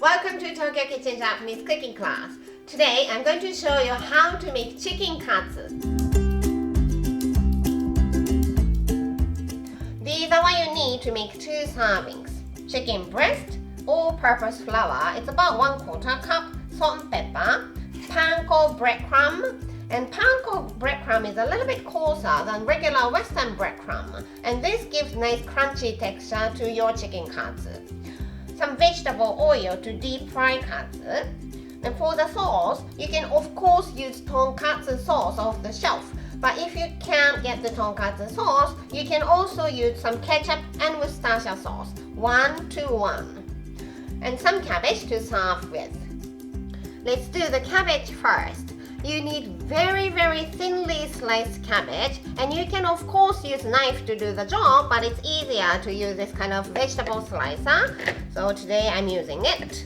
Welcome to Tokyo Kitchen Japanese cooking class. Today I'm going to show you how to make chicken katsu. These are what you need to make 2 servings. Chicken breast, all-purpose flour, it's about 1/4 cup, salt and pepper, panko breadcrumb, and panko breadcrumb is a little bit coarser than regular western breadcrumb, and this gives nice crunchy texture to your chicken katsu. Some vegetable oil to deep fry katsu. And for the sauce, you can of course use tonkatsu sauce off the shelf. But if you can't get the tonkatsu sauce, you can also use some ketchup and Worcestershire sauce, 1:1. And some cabbage to serve with. Let's do the cabbage first. You need very thinly sliced cabbage, and you can of course use knife to do the job, but it's easier to use this kind of vegetable slicer. So today I'm using it.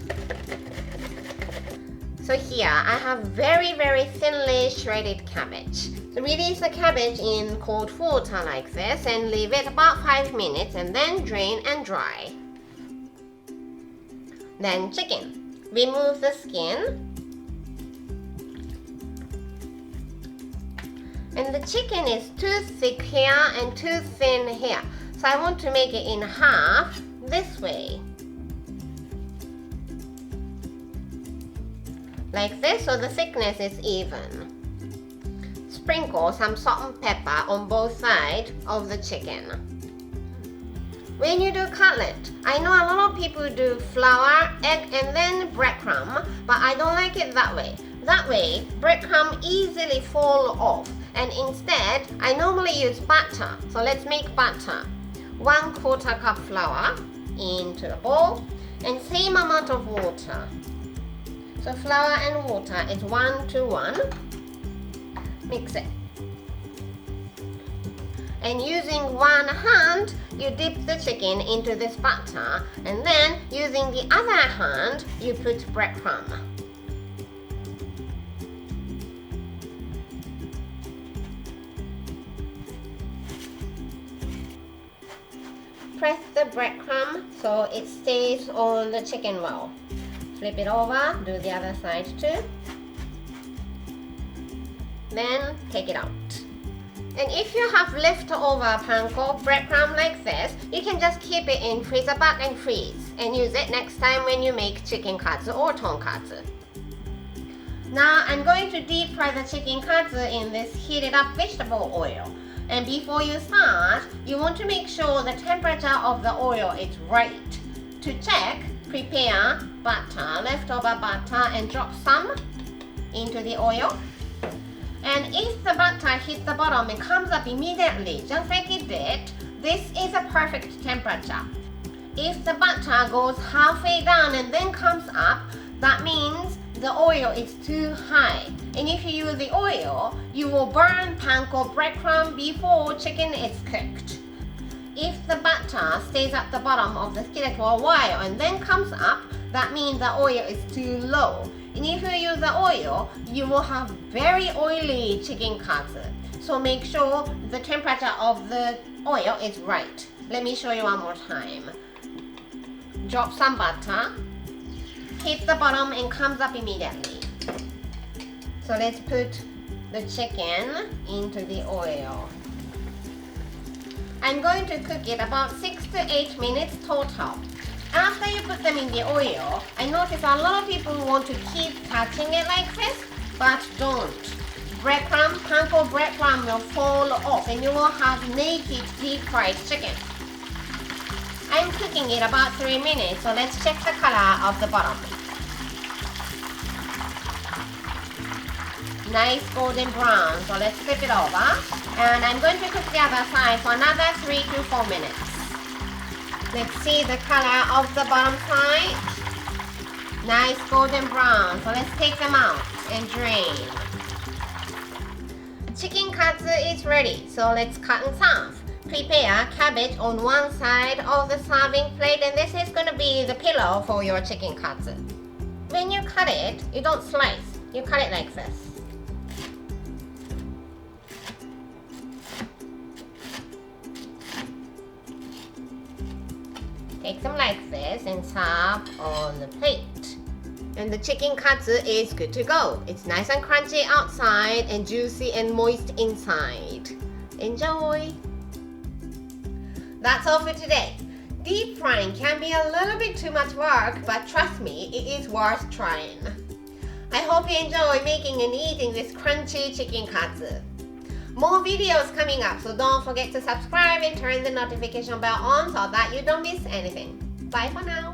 So here I have very thinly shredded cabbage. So release the cabbage in cold water like this and leave it about 5 minutes and then drain and dry. Then chicken. Remove the skin. And the chicken is too thick here and too thin here. So I want to make it in half this way. Like this, so the thickness is even. Sprinkle some salt and pepper on both sides of the chicken. When you do cutlet, I know a lot of people do flour, egg, and then breadcrumb, but I don't like it that way. That way, breadcrumb easily fall off. And instead, I normally use butter. So let's make butter. 1/4 cup flour into the bowl and same amount of water. So flour and water is 1:1. Mix it. And using one hand, you dip the chicken into this butter, and then using the other hand, you put breadcrumb. Press the breadcrumb so it stays on the chicken well. Flip it over, do the other side too. Then take it out. And if you have leftover panko breadcrumb like this, you can just keep it in freezer bag and freeze and use it next time when you make chicken katsu or tonkatsu. Now I'm going to deep fry the chicken katsu in this heated up vegetable oil. And before you start, you want to make sure the temperature of the oil is right. To check, prepare butter, leftover butter, and drop some into the oil. And if the butter hits the bottom and comes up immediately, just like it did, this is a perfect temperature. If the butter goes halfway down and then comes up, that means the oil is too high. And if you use the oil, you will burn panko breadcrumb before chicken is cooked. If the butter stays at the bottom of the skillet for a while and then comes up, that means the oil is too low. And if you use the oil, you will have very oily chicken katsu. So make sure the temperature of the oil is right. Let me show you one more time. Drop some butter. Hit the bottom and comes up immediately. So let's put the chicken into the oil. I'm going to cook it about 6 to 8 minutes total. After you put them in the oil, I notice a lot of people want to keep touching it like this, but don't. Breadcrumb, panko breadcrumb will fall off and you will have naked deep fried chicken. I'm cooking it about 3 minutes, so let's check the color of the bottom. Nice golden brown, so let's flip it over. And I'm going to cook the other side for another 3 to 4 minutes. Let's see the color of the bottom side. Nice golden brown, so let's take them out and drain. Chicken katsu is ready, so let's cut and serve. Prepare cabbage on one side of the serving plate, and this is going to be the pillow for your chicken katsu. When you cut it, you don't slice, you cut it like this. Take them like this and serve on the plate. And the chicken katsu is good to go. It's nice and crunchy outside and juicy and moist inside. Enjoy! That's all for today. Deep frying can be a little bit too much work, but trust me, it is worth trying. I hope you enjoy making and eating this crunchy chicken katsu. More videos coming up, so don't forget to subscribe and turn the notification bell on so that you don't miss anything. Bye for now.